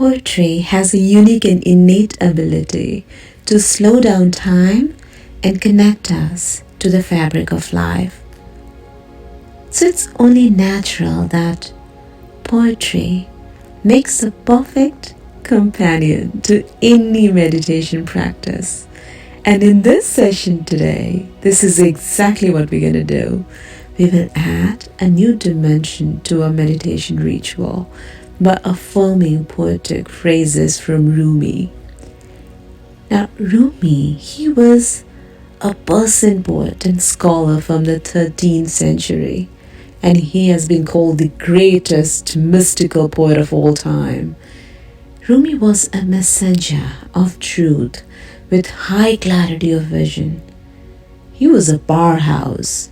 Poetry has a unique and innate ability to slow down time and connect us to the fabric of life. So it's only natural that poetry makes a perfect companion to any meditation practice. And in this session today, this is exactly what we're going to do. We will add a new dimension to our meditation ritual by affirming poetic phrases from Rumi. Now, Rumi, he was a Persian poet and scholar from the 13th century, and he has been called the greatest mystical poet of all time. Rumi was a messenger of truth with high clarity of vision. He was a powerhouse.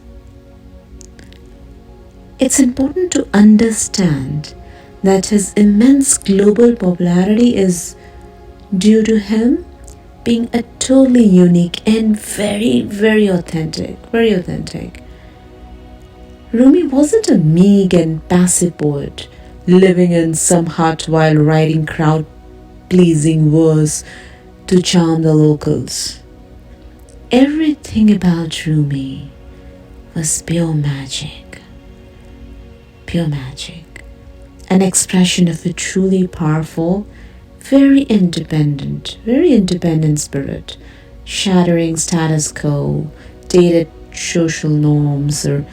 It's important to understand that his immense global popularity is due to him being a totally unique and very authentic. Rumi wasn't a meek and passive poet living in some hut while writing crowd-pleasing verse to charm the locals. Everything about Rumi was pure magic, an expression of a truly powerful, very independent spirit, shattering status quo, dated social norms, or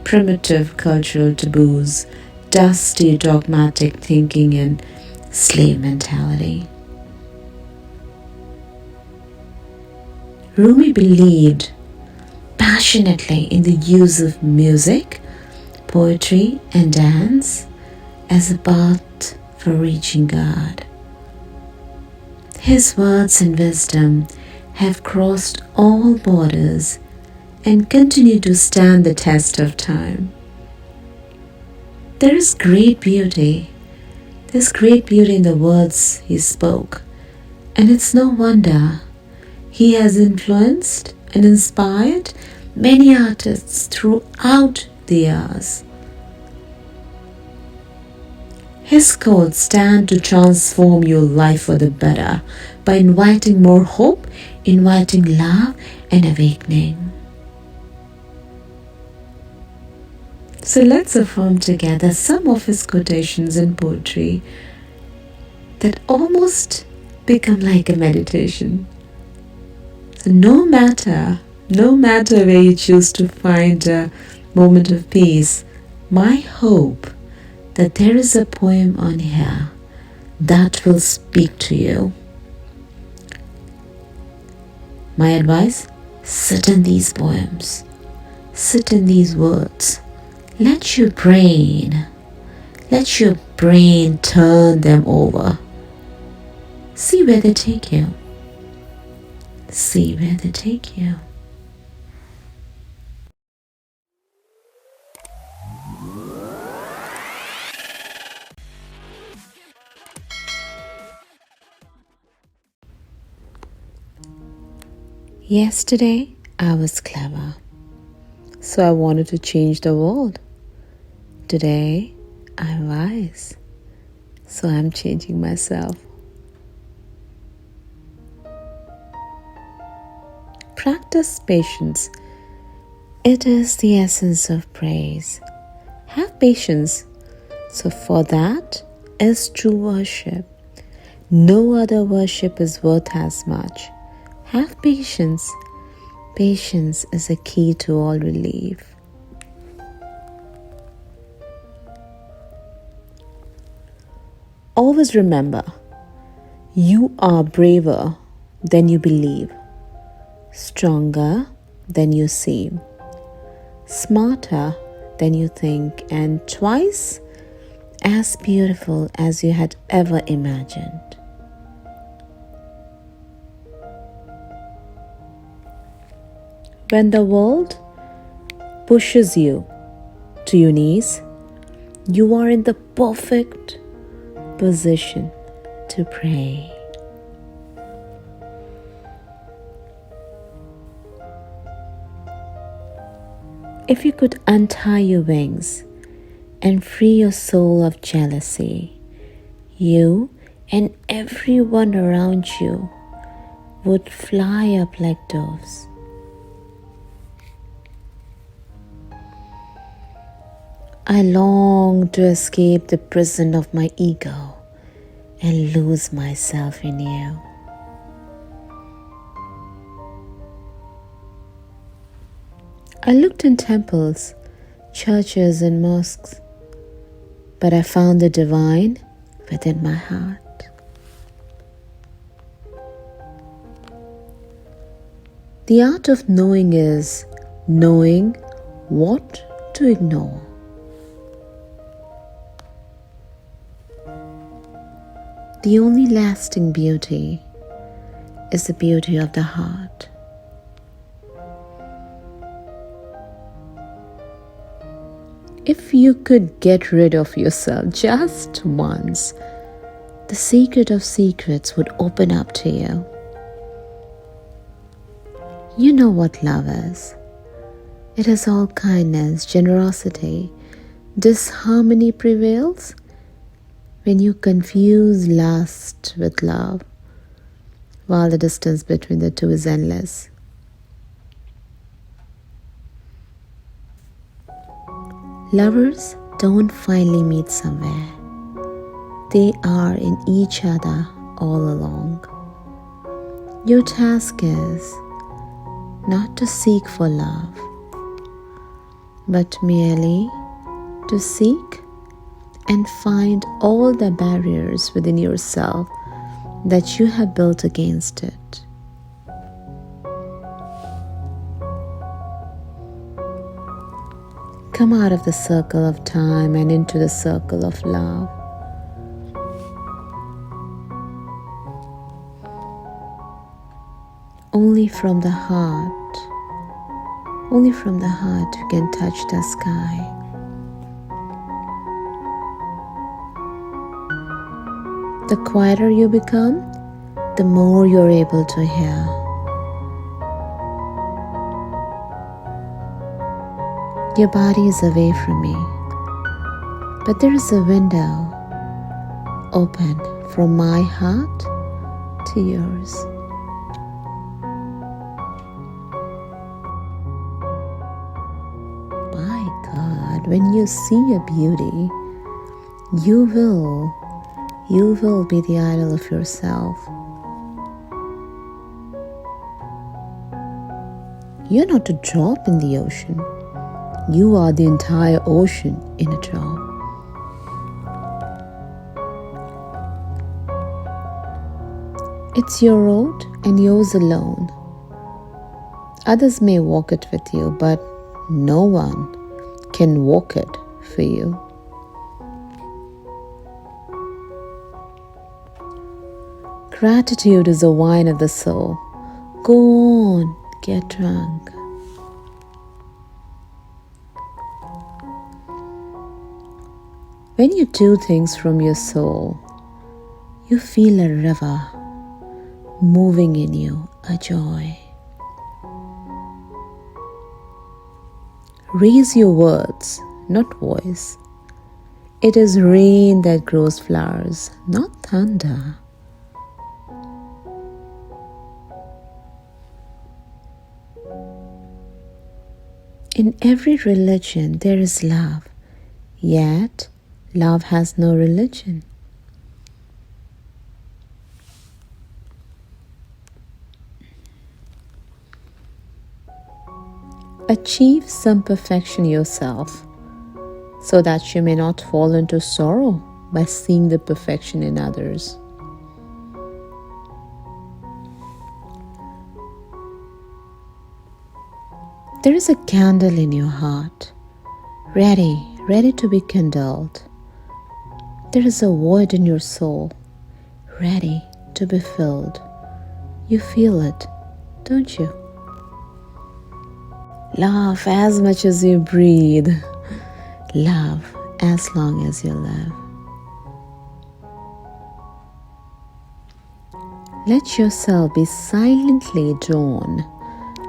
primitive cultural taboos, dusty dogmatic thinking, and slave mentality. Rumi believed passionately in the use of music, poetry, and dance as a path for reaching God. His words and wisdom have crossed all borders and continue to stand the test of time. There is great beauty. There's great beauty in the words he spoke, and it's no wonder he has influenced and inspired many artists throughout the years. His quotes stand to transform your life for the better by inviting more hope, inviting love and awakening. So let's affirm together some of his quotations in poetry that almost become like a meditation. So no matter where you choose to find a moment of peace, my hope that there is a poem on here that will speak to you. My advice, sit in these poems, sit in these words. Let your brain turn them over. See where they take you. Yesterday, I was clever, so I wanted to change the world. Today, I'm wise, so I'm changing myself. Practice patience. It is the essence of praise. Have patience. So for that is true worship. No other worship is worth as much. Have patience. Patience is a key to all relief. Always remember, you are braver than you believe, stronger than you seem, smarter than you think, and twice as beautiful as you had ever imagined. When the world pushes you to your knees, you are in the perfect position to pray. If you could untie your wings and free your soul of jealousy, you and everyone around you would fly up like doves. I long to escape the prison of my ego and lose myself in you. I looked in temples, churches, and mosques, but I found the divine within my heart. The art of knowing is knowing what to ignore. The only lasting beauty is the beauty of the heart. If you could get rid of yourself just once, the secret of secrets would open up to you. You know what love is. It is all kindness, generosity. Disharmony prevails when you confuse lust with love, while the distance between the two is endless. Lovers don't finally meet somewhere. They are in each other all along. Your task is not to seek for love, but merely to seek and find all the barriers within yourself that you have built against it. Come out of the circle of time and into the circle of love. Only from the heart you can touch the sky. The quieter you become, the more you're able to hear. Your body is away from me, but there is a window open from my heart to yours. My God, when you see a beauty, you will be the idol of yourself. You're not a drop in the ocean. You are the entire ocean in a drop. It's your road and yours alone. Others may walk it with you, but no one can walk it for you. Gratitude is the wine of the soul. Go on, get drunk. When you do things from your soul, you feel a river moving in you, a joy. Raise your words, not voice. It is rain that grows flowers, not thunder. In every religion there is love, yet love has no religion. Achieve some perfection yourself, so that you may not fall into sorrow by seeing the perfection in others. There is a candle in your heart, ready to be kindled. There is a void in your soul, ready to be filled. You feel it, don't you? Laugh as much as you breathe. Love as long as you live. Let yourself be silently drawn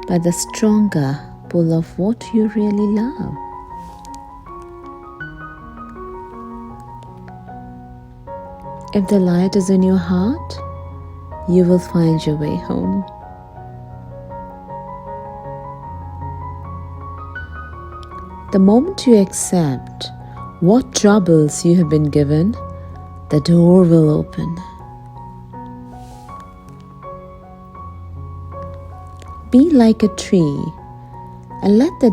by the stronger pull of what you really love. If the light is in your heart, you will find your way home. The moment you accept what troubles you have been given, the door will open. Be like a tree and let the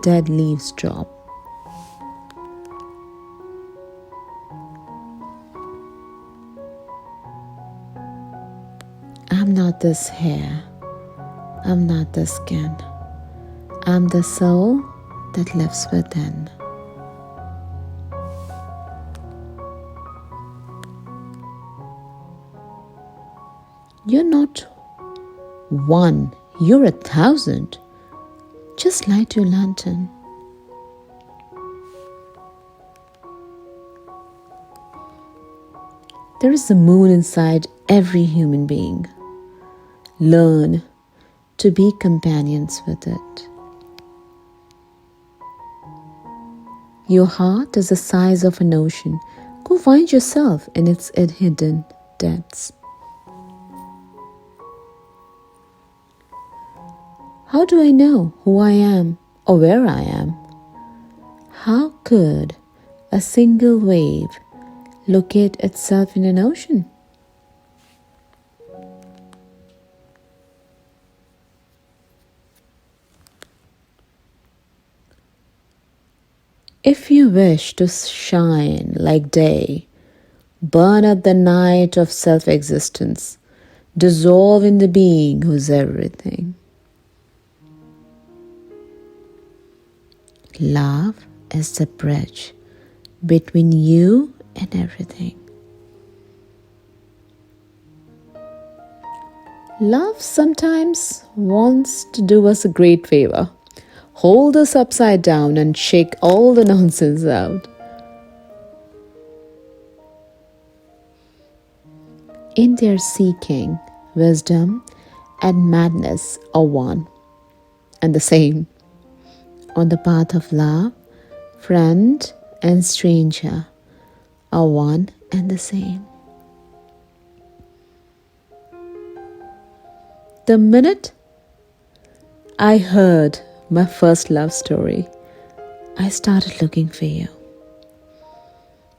dead leaves drop. I'm not this hair, I'm not the skin, I'm the soul that lives within. You're not one, you're 1,000. Just light your lantern. There is a moon inside every human being. Learn to be companions with it. Your heart is the size of an ocean. Go find yourself in its hidden depths. How do I know who I am or where I am? How could a single wave locate itself in an ocean? If you wish to shine like day, burn up the night of self-existence, dissolve in the being who's everything. Love is the bridge between you and everything. Love sometimes wants to do us a great favor. Hold us upside down and shake all the nonsense out. In their seeking, wisdom and madness are one and the same. On the path of love, friend and stranger are one and the same. The minute I heard my first love story, I started looking for you.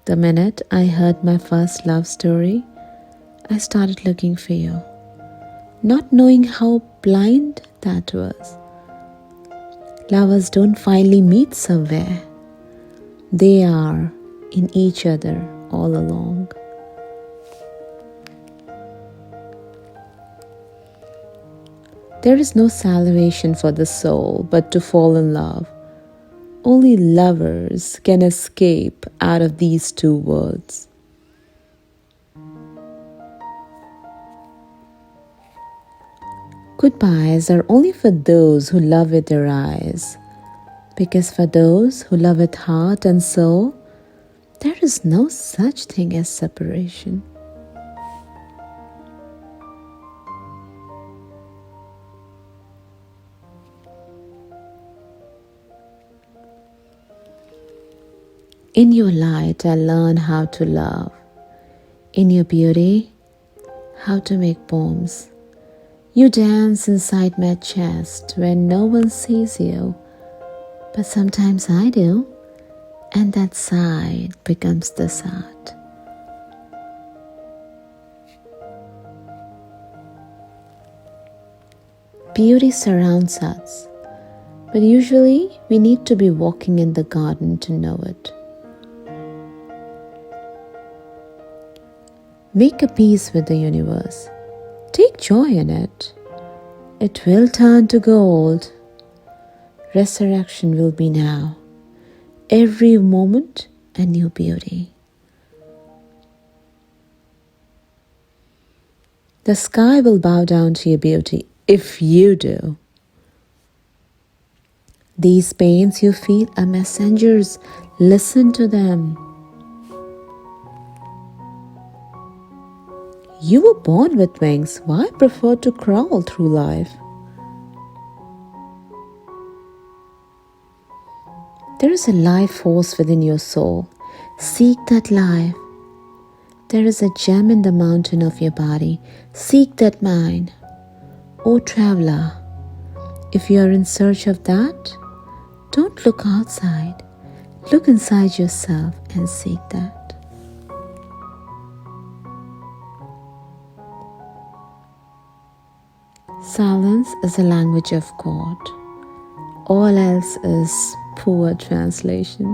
The minute I heard my first love story, I started looking for you, not knowing how blind that was. Lovers don't finally meet somewhere. They are in each other all along. There is no salvation for the soul but to fall in love. Only lovers can escape out of these two worlds. Goodbyes are only for those who love with their eyes, because for those who love with heart and soul, there is no such thing as separation. In your light, I learn how to love. In your beauty, how to make poems. You dance inside my chest when no one sees you, but sometimes I do, and that side becomes the art. Beauty surrounds us, but usually we need to be walking in the garden to know it. Make a peace with the universe. Take joy in it. It will turn to gold. Resurrection will be now. Every moment a new beauty. The sky will bow down to your beauty if you do. These pains you feel are messengers. Listen to them. You were born with wings. Why prefer to crawl through life? There is a life force within your soul. Seek that life. There is a gem in the mountain of your body. Seek that mine. O traveler, if you are in search of that, don't look outside. Look inside yourself and seek that. Silence is the language of God. All else is poor translation.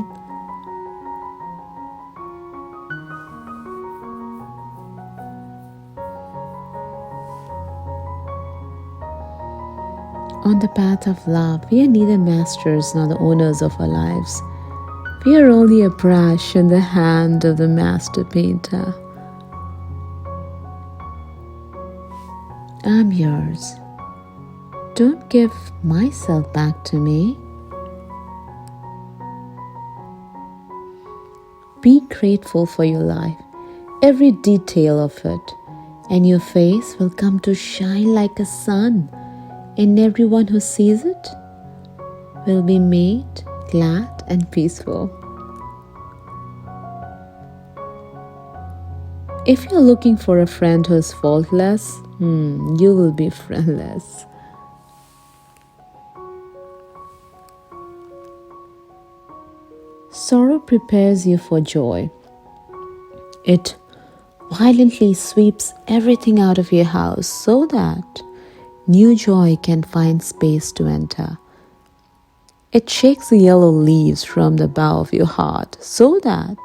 On the path of love, we are neither masters nor the owners of our lives. We are only a brush in the hand of the master painter. I'm yours. Don't give myself back to me. Be grateful for your life, every detail of it, and your face will come to shine like a sun, and everyone who sees it will be made glad and peaceful. If you're looking for a friend who is faultless, you will be friendless. Sorrow prepares you for joy. It violently sweeps everything out of your house so that new joy can find space to enter. It shakes the yellow leaves from the bough of your heart so that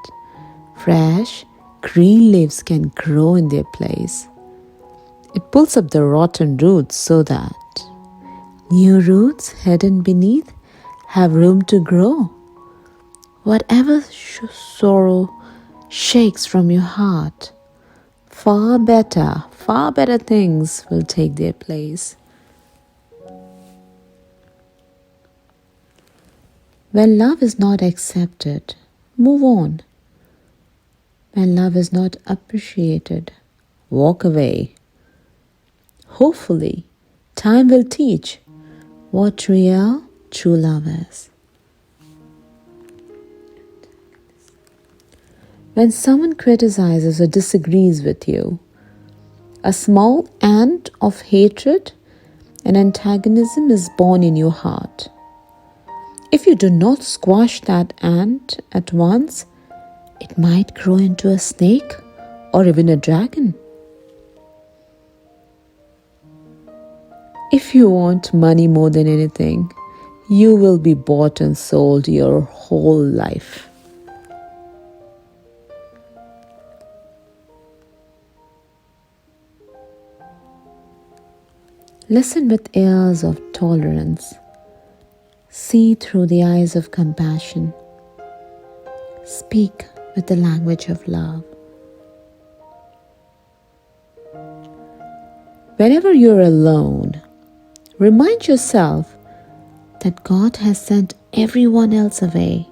fresh, green leaves can grow in their place. It pulls up the rotten roots so that new roots hidden beneath have room to grow. Whatever sorrow shakes from your heart, far better things will take their place. When love is not accepted, move on. When love is not appreciated, walk away. Hopefully, time will teach what real, true love is. When someone criticizes or disagrees with you, a small ant of hatred and antagonism is born in your heart. If you do not squash that ant at once, it might grow into a snake or even a dragon. If you want money more than anything, you will be bought and sold your whole life. Listen with ears of tolerance. See through the eyes of compassion. Speak with the language of love. Whenever you're alone, remind yourself that God has sent everyone else away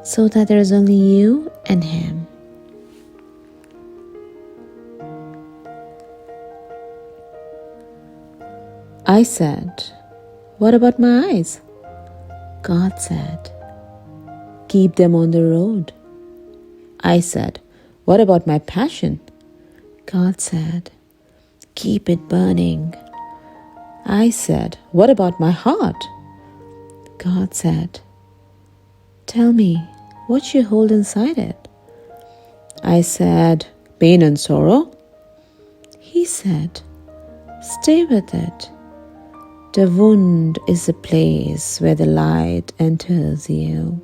so that there is only you and Him. I said, "What about my eyes?" God said, "Keep them on the road." I said, "What about my passion?" God said, "Keep it burning." I said, "What about my heart?" God said, "Tell me what you hold inside it." I said, "Pain and sorrow." He said, "Stay with it. The wound is the place where the light enters you."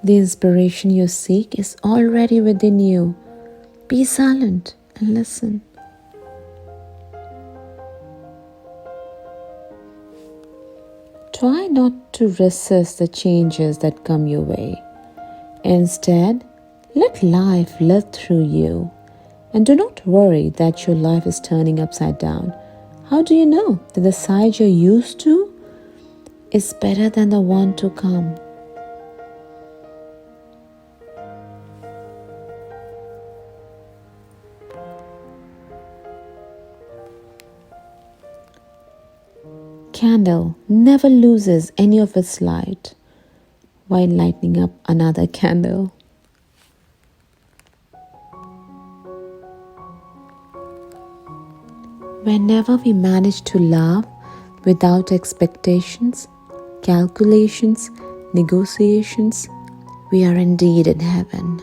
The inspiration you seek is already within you. Be silent and listen. Try not to resist the changes that come your way. Instead, let life live through you. And do not worry that your life is turning upside down. How do you know that the side you're used to is better than the one to come? candle never loses any of its light while lighting up another candle. Whenever we manage to love without expectations, calculations, negotiations, we are indeed in heaven.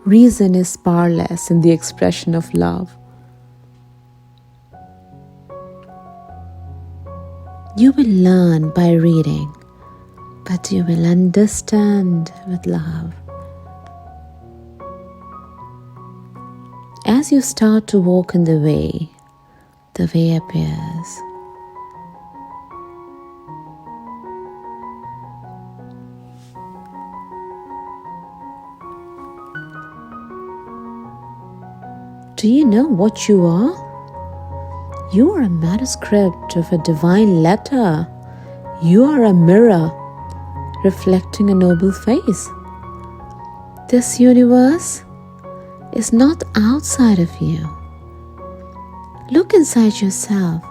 Reason is powerless in the expression of love. You will learn by reading, but you will understand with love. As you start to walk in the way appears. Do you know what you are? You are a manuscript of a divine letter. You are a mirror reflecting a noble face. This universe is not outside of you. Look inside yourself.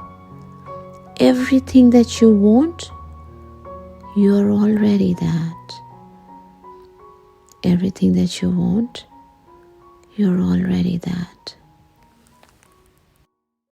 Everything that you want, you are already that. Everything that you want, you're already that.